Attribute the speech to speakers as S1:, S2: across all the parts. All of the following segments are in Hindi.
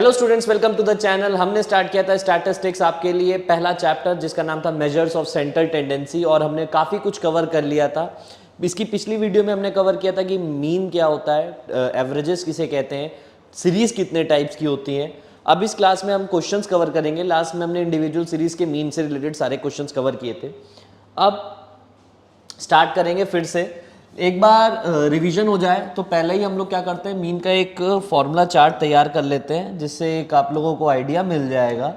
S1: Hello students, welcome to the channel. हमने स्टार्ट किया था स्टैटिस्टिक्स आपके लिए पहला चैप्टर जिसका नाम था मेजर्स ऑफ सेंट्रल टेंडेंसी, और हमने काफ़ी कुछ कवर कर लिया था। इसकी पिछली वीडियो में हमने कवर किया था कि मीन क्या होता है, एवरेजेस किसे कहते हैं, सीरीज कितने टाइप्स की होती हैं। अब इस क्लास में हम क्वेश्चंस कवर करेंगे। लास्ट में हमने इंडिविजुअल सीरीज के मीन से रिलेटेड सारे क्वेश्चंस कवर किए थे। अब स्टार्ट करेंगे फिर से। एक बार रिवीजन हो जाए तो पहले ही हम लोग क्या करते हैं, मीन का एक फॉर्मूला चार्ट तैयार कर लेते हैं जिससे एक आप लोगों को आइडिया मिल जाएगा।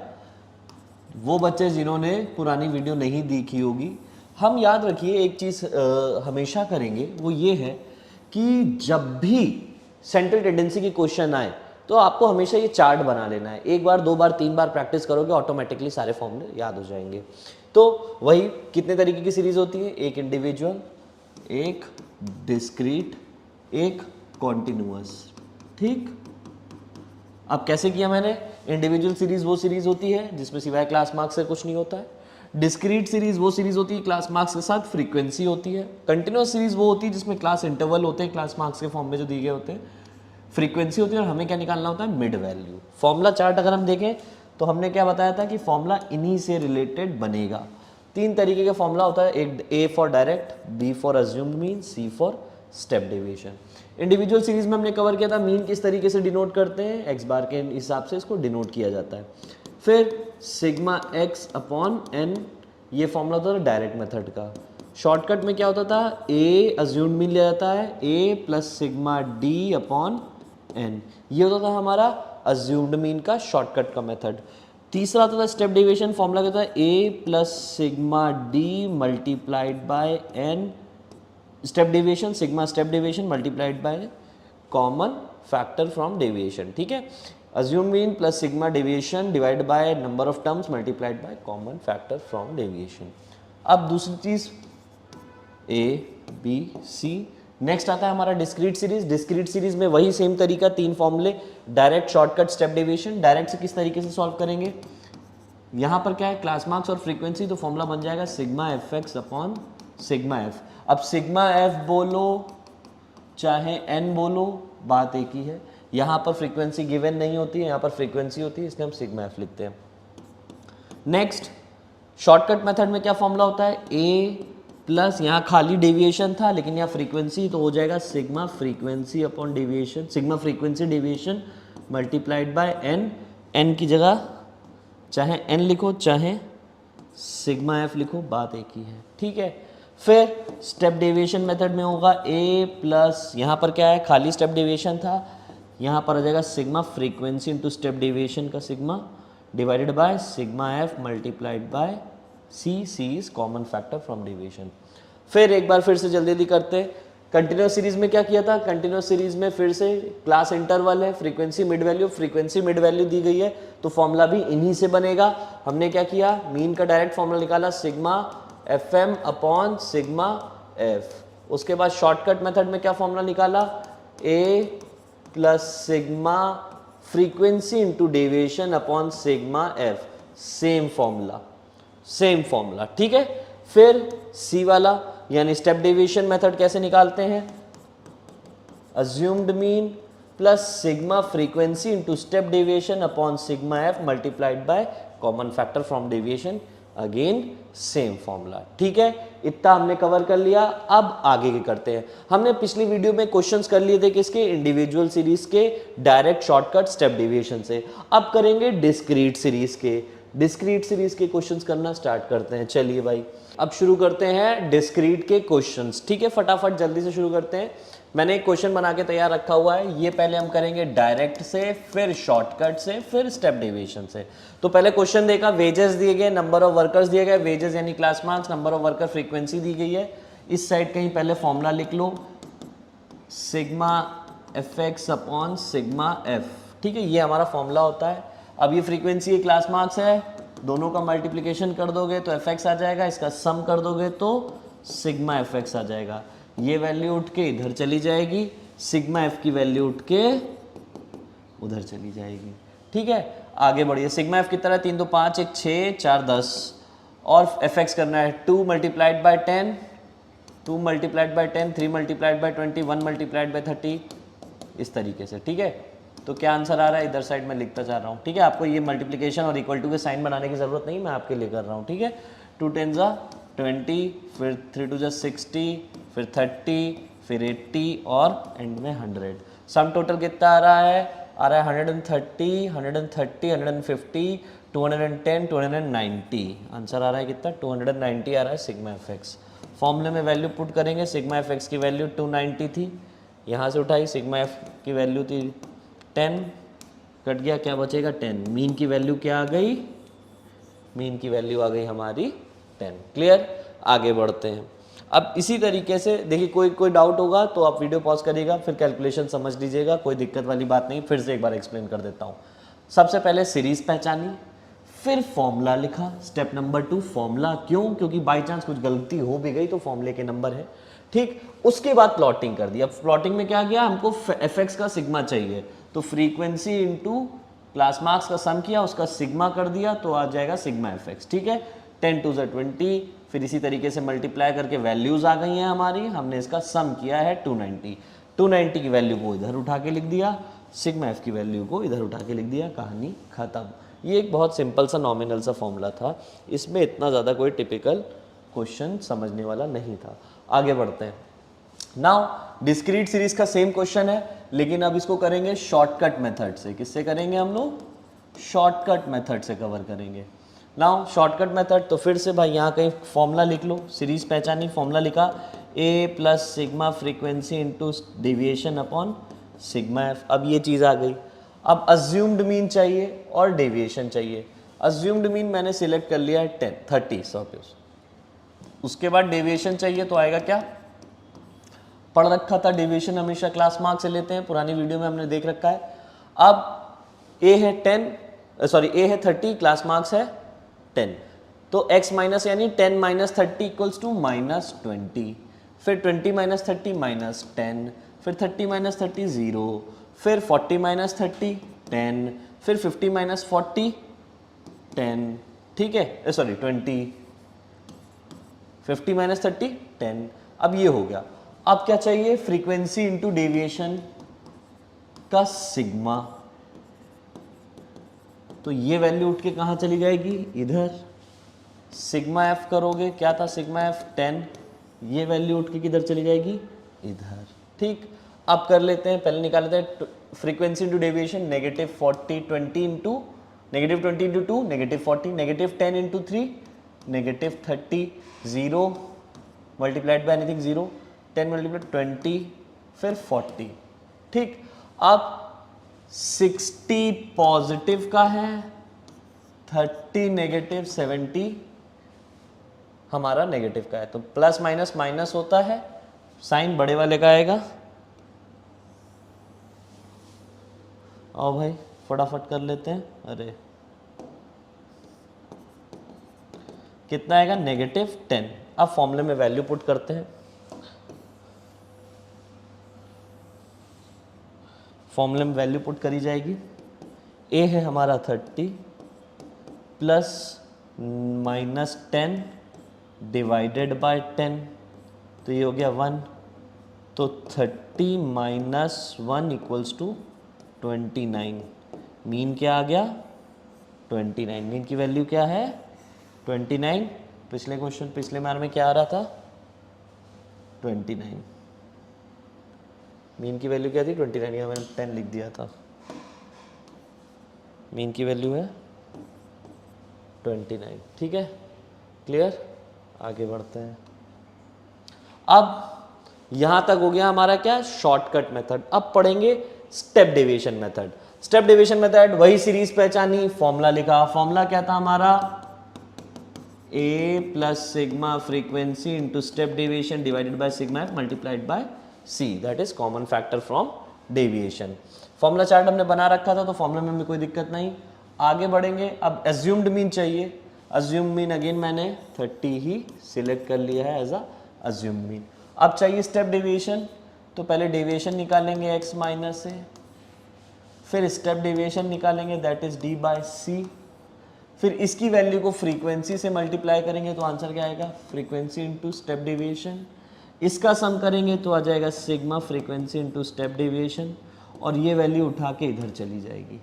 S1: वो बच्चे जिन्होंने पुरानी वीडियो नहीं देखी होगी, हम याद रखिए एक चीज़ हमेशा करेंगे, वो ये है कि जब भी सेंट्रल टेंडेंसी की क्वेश्चन आए तो आपको हमेशा ये चार्ट बना लेना है। एक बार, दो बार, तीन बार प्रैक्टिस करोगे ऑटोमेटिकली सारे फॉर्मूले याद हो जाएंगे। तो वही कितने तरीके की सीरीज होती है, एक इंडिविजुअल, एक डिस्क्रीट, एक कॉन्टिन्यूअस। ठीक, अब कैसे किया मैंने, इंडिविजुअल सीरीज वो सीरीज होती है जिसमें सिवाय क्लास मार्क्स से कुछ नहीं होता है। डिस्क्रीट सीरीज वो सीरीज होती है क्लास मार्क्स के साथ फ्रीक्वेंसी होती है। कंटिन्यूअस सीरीज वो होती है जिसमें क्लास इंटरवल होते हैं, क्लास मार्क्स के फॉर्म में जो दिए गए होते हैं, फ्रीक्वेंसी होती है, और हमें क्या निकालना होता है, मिड वैल्यू। फॉर्मूला चार्ट अगर हम देखें तो हमने क्या बताया था कि फॉर्मूला इन्हीं से रिलेटेड बनेगा। तीन तरीके का फॉर्मूला होता है, एक A for direct, B for assumed mean, C for step deviation. Individual series में हमने कवर किया था मीन किस तरीके से डिनोट करते हैं, एक्स बार के हिसाब से इसको डिनोट किया जाता है। फिर सिग्मा एक्स अपॉन एन, ये फॉर्मूला होता था डायरेक्ट मेथड का। शॉर्टकट में क्या होता था, ए अज्यूम्ड मीन लिया जाता है, A plus sigma D upon N, ये होता था हमारा अज्यूम्ड मीन का शॉर्टकट का मेथड। तीसरा होता था स्टेप डेविएशन, फॉर्मूला क्या होता है, A plus sigma D multiplied by N, step deviation sigma step deviation multiplied by common factor from deviation. ठीक है, assume mean plus sigma deviation divide by number of terms multiplied by common factor from deviation. अब दूसरी चीज ए बी सी। नेक्स्ट आता है हमारा डिस्क्रीट सीरीज। डिस्क्रीट सीरीज में वही सेम तरीका, तीन फॉर्मूले, direct, shortcut, step deviation. Direct से किस तरीके से सॉल्व करेंगे, यहाँ पर क्या है, क्लास मार्क्स और फ्रीक्वेंसी, तो फॉर्मूला बन जाएगा sigma F X upon sigma F. अब सिग्मा एफ बोलो चाहे एन बोलो, बात एक ही है। यहाँ पर फ्रीक्वेंसी गिवन नहीं होती है, यहाँ पर फ्रीक्वेंसी होती है, इसलिए हम सिग्मा एफ लिखते हैं। नेक्स्ट शॉर्टकट मेथड में क्या फॉर्मूला होता है, ए प्लस, यहाँ खाली डेविएशन था लेकिन यहाँ फ्रीक्वेंसी, तो हो जाएगा sigma frequency upon deviation, sigma frequency deviation multiplied by N. N की जगह चाहे एन लिखो चाहे सिग्मा एफ लिखो, बात एक ही है। ठीक है, फिर स्टेप डेविएशन मेथड में होगा ए प्लस, यहाँ पर क्या है, खाली स्टेप डेविएशन था, यहाँ पर आ जाएगा sigma frequency into step deviation का sigma divided by sigma F multiplied by C, C is common factor from deviation. फिर एक बार फिर से जल्दी जल्दी करते हैं। कंटिन्यूअस सीरीज में क्या किया था, कंटिन्यूअस सीरीज में फिर से क्लास इंटरवल है, frequency mid value, frequency mid value दी गई है तो फॉर्मूला भी इन्हीं से बनेगा। हमने क्या किया, मीन का डायरेक्ट फॉर्मूला निकाला, sigma F M upon sigma F. उसके बाद शॉर्टकट मेथड में क्या फॉर्मूला निकाला, A plus sigma frequency into deviation upon sigma F, same formula, same formula. ठीक है, फिर सी वाला यानी स्टेप डेविएशन मेथड कैसे निकालते हैं, assumed mean plus sigma frequency into step deviation upon sigma F multiplied by common factor from deviation, again same formula. ठीक है, इतना हमने कवर कर लिया। अब आगे के करते हैं। हमने पिछली वीडियो में क्वेश्चंस कर लिए थे किसके, इंडिविजुअल सीरीज के, डायरेक्ट, शॉर्टकट, स्टेप डेविएशन से। अब करेंगे डिस्क्रीट सीरीज के। डिस्क्रीट सीरीज के क्वेश्चंस करना स्टार्ट करते हैं। चलिए भाई, अब शुरू करते हैं डिस्क्रीट के क्वेश्चंस। ठीक है, फटाफट जल्दी से शुरू करते हैं। मैंने एक क्वेश्चन बना के तैयार रखा हुआ है, ये पहले हम करेंगे डायरेक्ट से, फिर शॉर्टकट से, फिर स्टेप डेविएशन से। तो पहले क्वेश्चन देखा, वेजेस दिए गए, नंबर ऑफ वर्कर्स दिए गए, वेजेस यानी class marks, number of worker frequency दी गई है। इस साइड कहीं पहले फॉर्मूला लिख लो, sigma F X upon sigma F. ठीक है, ये हमारा फॉर्मूला होता है। अब ये फ्रीक्वेंसी है, क्लास मार्क्स है, दोनों का मल्टीप्लिकेशन कर दोगे तो एफ एक्स आ जाएगा, इसका सम कर दोगे तो सिग्मा एफ एक्स आ जाएगा। ये वैल्यू उठ के इधर चली जाएगी, सिग्मा एफ की वैल्यू उठ के उधर चली जाएगी। ठीक है, आगे बढ़िए। सिग्मा एफ कितना है, 3 2 5 1 6 4 10, और एफ एक्स करना है 2 multiplied by 10, 2 multiplied by 10, 3 multiplied by 20, 1 multiplied by 30, इस तरीके से। ठीक है, तो क्या आंसर आ रहा है, इधर साइड में लिखता जा रहा हूँ, ठीक है। आपको ये मल्टीप्लिकेशन और इक्वल टू के साइन बनाने की ज़रूरत नहीं, मैं आपके लिए कर रहा हूँ, ठीक है। 2 10 जा 20, फिर 3 2 जा 60, फिर 30, फिर 80 और एंड में 100। सम टोटल कितना आ रहा है 130, 130, 150, 210, 290। आंसर आ रहा है कितना, 290 आ रहा है सिग्मा एफ एक्स। फॉर्मूले में वैल्यू पुट करेंगे, सिग्मा एफ एक्स की वैल्यू 290 थी, यहाँ से उठाई, सिग्मा एफ की वैल्यू थी 10, कट गया, क्या बचेगा 10। मीन की वैल्यू क्या आ गई, मीन की वैल्यू आ गई हमारी 10। क्लियर, आगे बढ़ते हैं। अब इसी तरीके से देखिए, कोई डाउट होगा तो आप वीडियो पॉज करिएगा, फिर कैलकुलेशन समझ लीजिएगा, कोई दिक्कत वाली बात नहीं। फिर से एक बार एक्सप्लेन कर देता हूँ। सबसे पहले सीरीज पहचानी, फिर फॉर्मूला लिखा। स्टेप नंबर 2 फॉर्मूला, क्यों, क्योंकि बाई चांस कुछ गलती हो भी गई तो फॉर्मूले के नंबर है, ठीक। उसके बाद प्लॉटिंग कर दी। अब प्लॉटिंग में क्या किया, हमको एफ एक्स का सिग्मा चाहिए, तो फ्रीक्वेंसी इंटू क्लास मार्क्स का सम किया, उसका सिग्मा कर दिया, तो आ जाएगा सिग्मा एफ एक्स, ठीक है। 10 2 20, फिर इसी तरीके से मल्टीप्लाई करके वैल्यूज आ गई हैं हमारी, हमने इसका सम किया है 290। 290 की वैल्यू को इधर उठा के लिख दिया, सिग्मा एफ की वैल्यू को इधर उठा के लिख दिया, कहानी खत्म। ये एक बहुत सिंपल सा नॉमिनल सा फॉर्मूला था, इसमें इतना ज़्यादा कोई टिपिकल क्वेश्चन समझने वाला नहीं था। आगे बढ़ते हैं। नाउ डिस्क्रीट सीरीज का सेम क्वेश्चन है, लेकिन अब इसको करेंगे शॉर्टकट मेथड से। किससे करेंगे हम लोग, शॉर्टकट मेथड से कवर करेंगे। नाउ शॉर्टकट मेथड, तो फिर से भाई यहाँ कहीं फॉर्मूला लिख लो, सीरीज पहचानी, फॉर्मूला लिखा, A plus sigma frequency into deviation upon sigma F. अब ये चीज़ आ गई। अब अज्यूम्ड मीन चाहिए और डेविएशन चाहिए। अज्यूम्ड मीन मैंने सिलेक्ट कर लिया है 30 सपोज, उसके बाद डेविएशन चाहिए, तो आएगा क्या, पढ़ रखा था, डेविएशन हमेशा क्लास मार्क से लेते हैं, पुरानी वीडियो में हमने देख रखा है। अब ए है 30, क्लास मार्क्स है 10, तो x माइनस यानी 10 माइनस 30 इक्वल्स टू -20, फिर 20 माइनस 30 -10, फिर 30 माइनस 30 0, फिर 40 माइनस 30 10, फिर 50 माइनस 40 10, ठीक है, सॉरी 20, 50 माइनस 30 10। अब ये हो गया। अब क्या चाहिए, फ्रीक्वेंसी इंटू डेविएशन का सिग्मा, तो ये वैल्यू उठ के कहाँ चली जाएगी, इधर। सिग्मा एफ करोगे, क्या था सिग्मा एफ 10, ये वैल्यू उठ के किधर चली जाएगी, इधर, ठीक। अब कर लेते हैं, पहले निकाल लेते हैं frequency into deviation, -40 20 into -20 into 2 -40, -10 into 3 -30, 0 multiplied by anything 0, 10 multiplied 20, फिर 40, ठीक। अब 60 पॉजिटिव का है, 30 नेगेटिव, 70 हमारा नेगेटिव का है, तो प्लस माइनस माइनस होता है, साइन बड़े वाले का आएगा। आओ भाई फटाफट कर लेते हैं, अरे कितना आएगा, -10। अब फॉर्मूले में वैल्यू पुट करते हैं, फॉर्मूले में वैल्यू पुट करी जाएगी। ए है हमारा 30 प्लस -10 डिवाइडेड बाय 10, तो ये हो गया 1, तो 30 माइनस 1 इक्वल्स टू 29। मीन क्या आ गया, 29। मीन की वैल्यू क्या है, 29। पिछले क्वेश्चन, पिछले मार में क्या आ रहा था, 29। मीन की वैल्यू क्या थी, 29, यहाँ मैंने 10 लिख दिया था। मीन की वैल्यू है 29, ठीक है, क्लियर। आगे बढ़ते हैं। अब यहां तक हो गया हमारा क्या, शॉर्टकट मेथड। अब पढ़ेंगे step deviation method. Step deviation method, वही सीरीज पहचानी, फॉर्मूला लिखा। फॉर्मूला क्या था हमारा, a plus sigma frequency into step deviation divided by sigma F multiplied bye c, that is common factor from deviation. Formula chart हमने बना रखा था, तो फॉर्मूला में भी कोई दिक्कत नहीं। आगे बढ़ेंगे। अब एज्यूम्ड मीन चाहिए। अज्यूम्ड मीन अगेन मैंने 30 ही सिलेक्ट कर लिया है एज अ अज्यूम्ड मीन। अब चाहिए स्टेप डेविएशन, तो पहले डेविएशन निकालेंगे x माइनस से, फिर स्टेप डेविएशन निकालेंगे दैट इज d बाय सी, फिर इसकी वैल्यू को फ्रीक्वेंसी से मल्टीप्लाई करेंगे तो आंसर क्या आएगा, फ्रीक्वेंसी इंटू स्टेप डेविएशन। इसका सम करेंगे तो आ जाएगा sigma frequency into step deviation, और ये वैल्यू उठा के इधर चली जाएगी।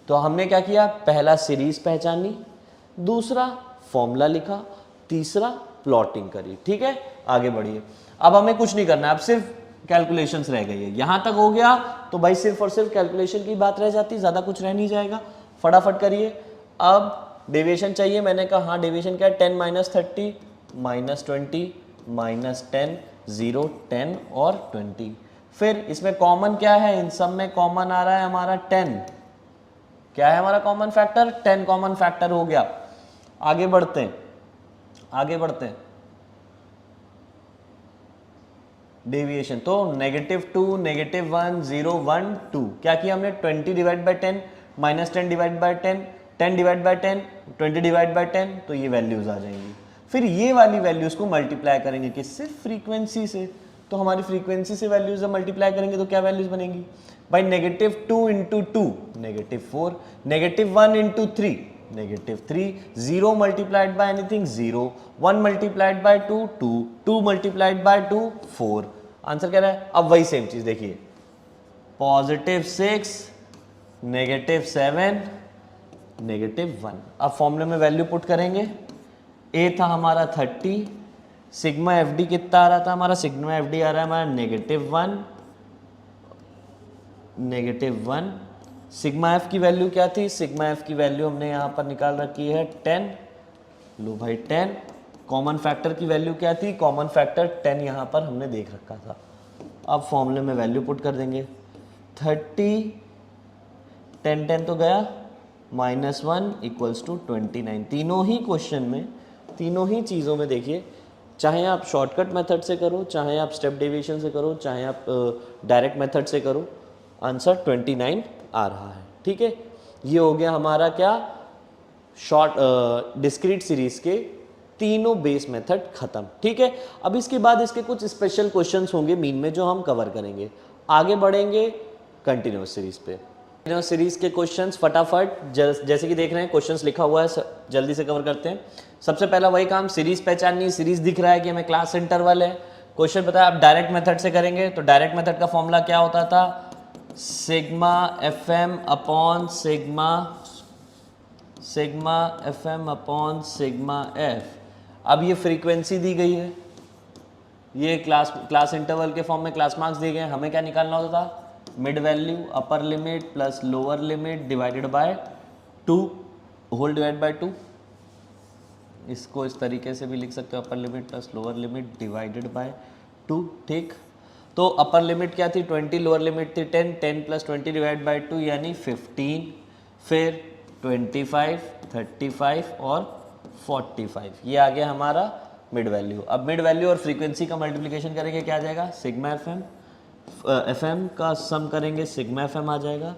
S1: तो हमने क्या किया, पहला सीरीज पहचानी, दूसरा फॉर्मूला लिखा, तीसरा प्लॉटिंग करी। ठीक है, आगे बढ़िए। अब हमें कुछ नहीं करना है, अब सिर्फ कैलकुलेशंस रह गई है। यहां तक हो गया तो भाई सिर्फ और सिर्फ कैलकुलेशन की बात रह जाती, ज्यादा कुछ रह नहीं जाएगा। फटाफट करिए। अब डेविएशन चाहिए, मैंने कहा हाँ डेविएशन क्या है, 10 माइनस 30 माइनस 20 माइनस 10 0 10 और 20। फिर इसमें कॉमन क्या है, इन सब में कॉमन आ रहा है हमारा 10। क्या है हमारा कॉमन फैक्टर, 10 कॉमन फैक्टर हो गया। आगे बढ़ते हैं, आगे बढ़ते हैं। डेविएशन तो -2 -1 0 1 2। क्या किया हमने, 20 divide by 10 minus 10 divide by 10 10 divide by 10 20 divide by 10, तो ये वैल्यूज आ जाएंगी। फिर ये वाली वैल्यूज को मल्टीप्लाई करेंगे किससे, फ्रीक्वेंसी से। तो हमारी फ्रीक्वेंसी से वैल्यूज मल्टीप्लाई करेंगे तो क्या वैल्यूज बनेगी भाई, -2 into 2 -4, -1 into 3 -3, 0 multiplied by anything 0, 1 multiplied by 2 2, 2 multiplied by 2 4। Answer क्या रहा है। अब वही सेम चीज देखिए, +6 -7 -1। अब फॉर्मूले में वैल्यू पुट करेंगे। ए था हमारा 30, सिग्मा एफ डी कितना आ रहा था हमारा, सिग्मा एफ डी आ रहा है हमारा -1। सिग्मा एफ की वैल्यू क्या थी, सिग्मा एफ की वैल्यू हमने यहाँ पर निकाल रखी है 10। लो भाई 10। कॉमन फैक्टर की वैल्यू क्या थी, कॉमन फैक्टर 10 यहाँ पर हमने देख रखा था। अब फॉर्मूले में वैल्यू पुट कर देंगे, 30 10 10 तो गया, -1 इक्वल्स टू 29। तीनों ही क्वेश्चन में, तीनों ही चीज़ों में देखिए, चाहे आप शॉर्टकट मेथड से करो, चाहे आप स्टेप डेविएशन से करो, चाहे आप डायरेक्ट मेथड से करो, आंसर 29 आ रहा है। ठीक है, ये हो गया हमारा क्या, शॉर्ट डिस्क्रीट सीरीज के तीनों बेस मेथड खत्म। ठीक है, अब इसके बाद इसके कुछ स्पेशल क्वेश्चंस होंगे मीन में जो हम कवर करेंगे। आगे बढ़ेंगे कंटिन्यूअस सीरीज पे। कंटिन्यूअस सीरीज के क्वेश्चंस फटाफट जैसे कि देख रहे हैं क्वेश्चंस लिखा हुआ है, जल्दी से कवर करते हैं। सबसे पहला वही काम, सीरीज पहचाननी। सीरीज दिख रहा है कि हमें क्लास इंटरवल है। क्वेश्चन पता है, आप डायरेक्ट मेथड से करेंगे तो डायरेक्ट मेथड का फॉर्मूला क्या होता था, sigma F M upon sigma F M upon sigma F. अब ये फ्रीक्वेंसी दी गई है, ये क्लास इंटरवल के फॉर्म में क्लास मार्क्स दिए गए हैं। हमें क्या निकालना होता था, mid value upper limit plus lower limit divided by 2 whole divide by 2। इसको इस तरीके से भी लिख सकते हो, upper limit plus lower limit divided by 2। ठीक, तो अपर लिमिट क्या थी 20, लोअर लिमिट थी 10, 10 प्लस 20 डिवाइड बाई 2 यानी 15, फिर 25, 35 और 45। ये आ गया हमारा मिड वैल्यू। अब मिड वैल्यू और फ्रीक्वेंसी का मल्टीप्लिकेशन करेंगे, क्या आ जाएगा, सिग्मा एफ एम का सम करेंगे, सिग्मा एफ एम आ जाएगा।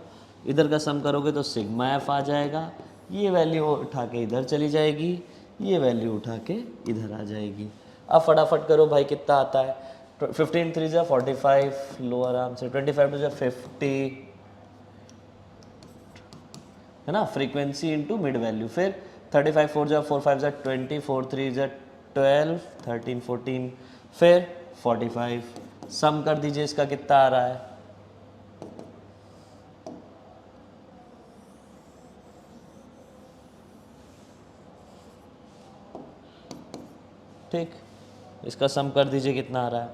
S1: इधर का सम करोगे तो सिग्मा एफ आ जाएगा। ये वैल्यू उठा के इधर चली जाएगी, ये वैल्यू उठा के इधर आ जाएगी। अब फटाफट करो भाई, कितना आता है, 15 3 जा 45, लो आराम से, 25 टू जा 50 है ना, फ्रीक्वेंसी इनटू मिड वैल्यू। फिर 35 4 जा 4 5 जा 20, 4 3 जा 12, 13 14, फिर 45। सम कर दीजिए, इसका कितना आ रहा है, ठीक, इसका सम कर दीजिए कितना आ रहा है।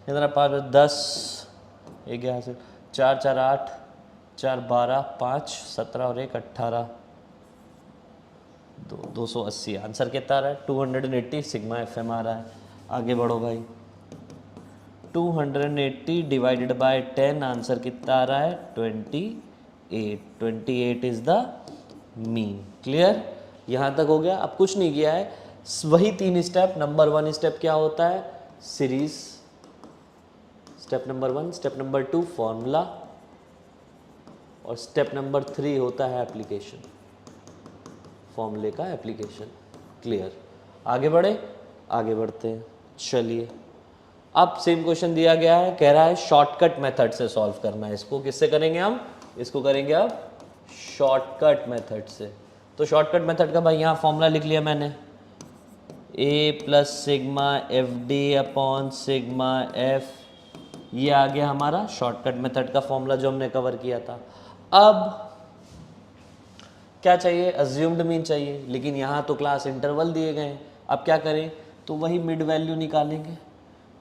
S1: इधर पाँच 10, एक यहाँ से 4 4 8 4 12 5 17 और 1 18, 280। आंसर कितना आ रहा है, 280 सिग्मा एफ एम आ रहा है। आगे बढ़ो भाई, 280 डिवाइडेड बाय 10, आंसर कितना आ रहा है 28। 28 इज द मीन। क्लियर, यहाँ तक हो गया। अब कुछ नहीं किया है, वही 3 स्टेप। नंबर 1 स्टेप क्या होता है, series, step number 1। Step number 2 formula, और स्टेप नंबर 3 होता है एप्लीकेशन, फॉर्मूले का एप्लीकेशन। क्लियर, आगे बढ़े, आगे बढ़ते हैं। चलिए, अब सेम क्वेश्चन दिया गया है, कह रहा है शॉर्टकट मेथड से सॉल्व करना है। इसको किससे करेंगे हम, इसको करेंगे अब शॉर्टकट मेथड से। तो शॉर्टकट मेथड का भाई यहाँ फॉर्मूला लिख लिया मैंने, A plus sigma F D upon sigma F, ये आ गया हमारा शॉर्टकट मेथड का फॉर्मूला जो हमने कवर किया था। अब क्या चाहिए, अज्यूम्ड मीन चाहिए, लेकिन यहाँ तो क्लास इंटरवल दिए गए हैं। अब क्या करें, तो वही मिड वैल्यू निकालेंगे।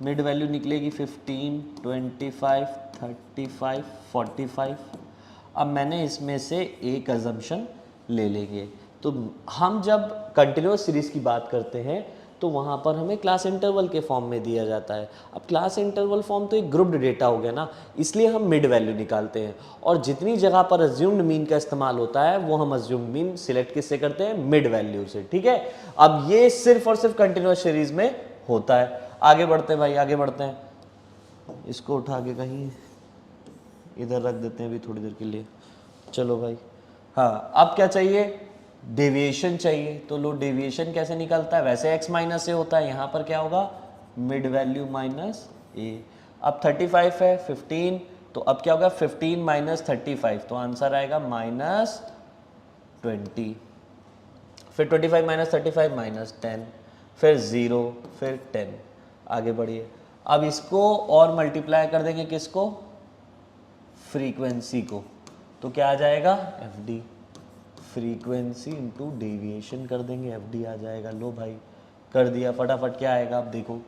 S1: मिड वैल्यू निकलेगी 15, 25, 35, 45। अब मैंने इसमें से एक अजम्पशन ले लेंगे। तो हम जब कंटिन्यूस सीरीज की बात करते हैं तो वहाँ पर हमें क्लास इंटरवल के फॉर्म में दिया जाता है। अब क्लास इंटरवल फॉर्म तो एक ग्रुप्ड डेटा हो गया ना, इसलिए हम मिड वैल्यू निकालते हैं। और जितनी जगह पर अज्यूम्ड मीन का इस्तेमाल होता है वो हम अज्यूम्ड मीन सिलेक्ट किससे करते हैं, मिड वैल्यू से। ठीक है, अब ये सिर्फ और सिर्फ कंटिन्यूस सीरीज में होता है। आगे बढ़ते हैं भाई, आगे बढ़ते हैं। इसको उठा के कहीं इधर रख देते हैं अभी थोड़ी देर के लिए। चलो भाई, हाँ अब क्या चाहिए, डेविएशन चाहिए। तो लो, डेविएशन कैसे निकलता है, वैसे x माइनस से होता है, यहाँ पर क्या होगा, मिड वैल्यू माइनस ए। अब 35 है 15, तो अब क्या होगा 15 माइनस 35, तो आंसर आएगा -20। फिर 25 माइनस 35 -10, फिर 0, फिर 10। आगे बढ़िए, अब इसको और मल्टीप्लाई कर देंगे किसको, फ्रीक्वेंसी को। तो क्या आ जाएगा, F D, frequency into deviation कर देंगे, एफ डी आ जाएगा। लो भाई कर दिया, फटाफट क्या आएगा आप देखो,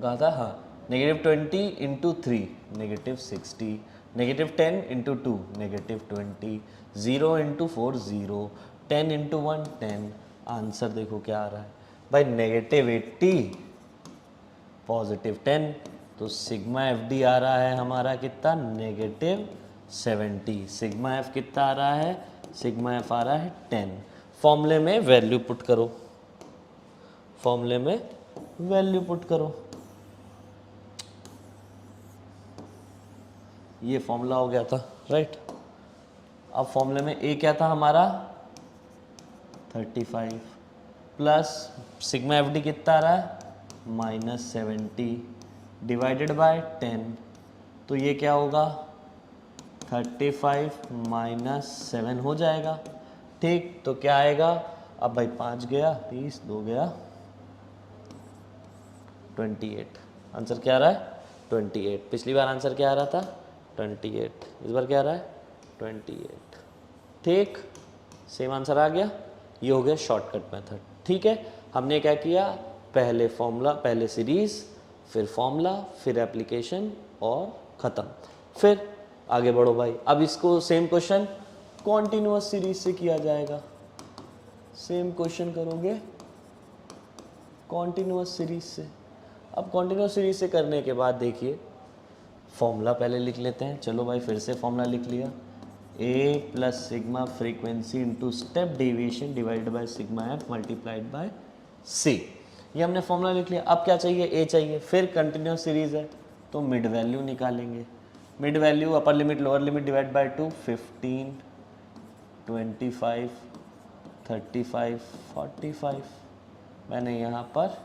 S1: कहा था, हाँ, -20 into 3 -60, -10 into 2 -20, 0 into 4 0, 10 into 1 10। Answer देखो क्या आ रहा है भाई, -80 +10, तो सिग्मा एफ डी आ रहा है हमारा कितना, -70। सिग्मा एफ कितना आ रहा है, सिग्मा एफ आ रहा है 10। फॉर्मूले में वैल्यू पुट करो, फॉर्मूले में वैल्यू पुट करो। ये फॉर्मूला हो गया था, राइट। अब फॉर्मूले में ए क्या था हमारा, 35 प्लस सिग्मा एफ डी कितना आ रहा है, -70 डिवाइडेड बाय 10। तो ये क्या होगा, 35 -7 हो जाएगा। ठीक, तो क्या आएगा, अब भाई 5 गया 30, 2 गया 28। आंसर क्या आ रहा है, 28। पिछली बार आंसर क्या आ रहा था, 28। इस बार क्या आ रहा है, 28। ठीक, सेम आंसर आ गया। ये हो गया शॉर्टकट मेथड। ठीक है, हमने क्या किया, पहले फॉर्मूला, पहले सीरीज, फिर फॉर्मूला, फिर एप्लीकेशन और ख़त्म। फिर आगे बढ़ो भाई, अब इसको सेम क्वेश्चन कॉन्टिन्यूअस सीरीज से किया जाएगा। सेम क्वेश्चन करोगे कॉन्टिन्यूअस सीरीज से। अब कॉन्टिन्यूअस सीरीज से करने के बाद देखिए, फॉर्मूला पहले लिख लेते हैं। चलो भाई फिर से फॉर्मूला लिख लिया, A plus sigma frequency into step deviation divided by sigma F multiplied by C. ये हमने फॉर्मूला लिख लिया। अब क्या चाहिए, ए चाहिए। फिर कंटिन्यूस सीरीज है तो मिड वैल्यू निकालेंगे। Mid value upper limit lower limit divide by 2, 15, 25, 35, 45। मैंने यहाँ पर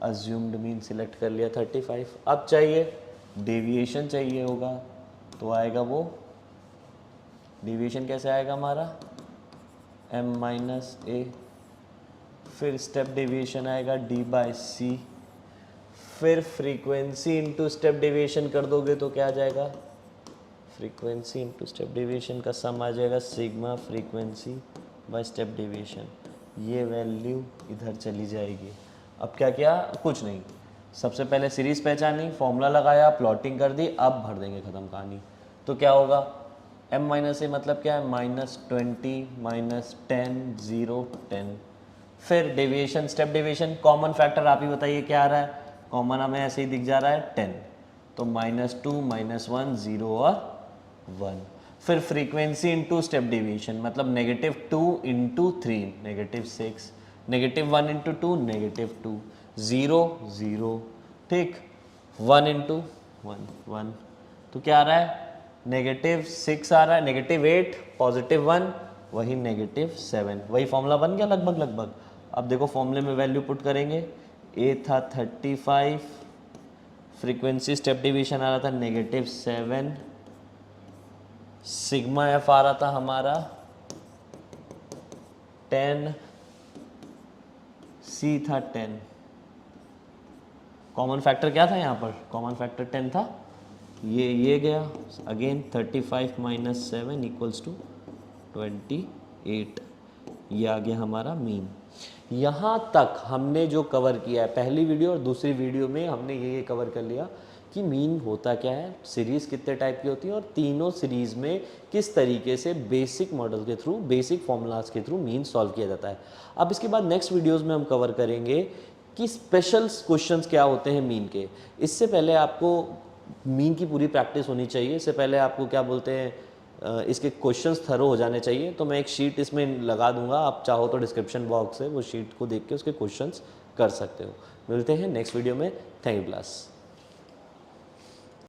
S1: अज्यूम्ड मीन सिलेक्ट कर लिया 35। अब चाहिए डेविएशन चाहिए होगा, तो आएगा वो, डेविएशन कैसे आएगा हमारा, m माइनस ए। फिर स्टेप डेविएशन आएगा d बाई सी। फिर फ्रीक्वेंसी इंटू स्टेप डेविएशन कर दोगे तो क्या आ जाएगा, फ्रीक्वेंसी इंटू स्टेप डेविएशन का सम आ जाएगा sigma frequency by step deviation. ये वैल्यू इधर चली जाएगी। अब क्या किया, कुछ नहीं, सबसे पहले सीरीज पहचानी, फॉर्मूला लगाया, प्लॉटिंग कर दी, अब भर देंगे ख़त्म कहानी। तो क्या होगा, m माइनस ए मतलब क्या है, -20 -10 0 10। फिर deviation, step deviation, common factor आप ही बताइए क्या आ रहा है, कॉमन हमें ऐसे ही दिख जा रहा है 10, तो -2 -1 0 और 1। फिर फ्रीक्वेंसी इंटू स्टेप डेविएशन मतलब -2 इंटू 3 -6, -1 इंटू 2 -2, 0 0। ठीक, 1 इंटू 1 1। तो क्या आ रहा है, -6 आ रहा है, -8 +1 वही -7। वही फॉर्मूला बन गया लगभग लगभग। अब देखो फॉर्मूले में वैल्यू पुट करेंगे, ए था 35, फ्रीक्वेंसी स्टेप डिवीजन आ रहा था -7, सिग्मा एफ आ रहा था हमारा 10, सी था 10, कॉमन फैक्टर क्या था यहाँ पर, कॉमन फैक्टर 10 था, ये गया अगेन 35 माइनस 7 इक्वल्स टू 28, ये आ गया हमारा मीन। यहाँ तक हमने जो कवर किया है पहली वीडियो और दूसरी वीडियो में, हमने ये कवर कर लिया कि मीन होता क्या है, सीरीज़ कितने टाइप की होती है और तीनों सीरीज़ में किस तरीके से बेसिक मॉडल के थ्रू, बेसिक फॉर्मूलाज के थ्रू मीन सॉल्व किया जाता है। अब इसके बाद नेक्स्ट वीडियोस में हम कवर करेंगे कि स्पेशल क्वेश्चंस क्या होते हैं मीन के। इससे पहले आपको मीन की पूरी प्रैक्टिस होनी चाहिए, इससे पहले आपको क्या बोलते हैं इसके क्वेश्चंस थरो हो जाने चाहिए। तो मैं एक शीट इसमें लगा दूंगा, आप चाहो तो डिस्क्रिप्शन बॉक्स है वो शीट को देख के उसके क्वेश्चंस कर सकते हो। मिलते हैं नेक्स्ट वीडियो में, थैंक यू क्लास।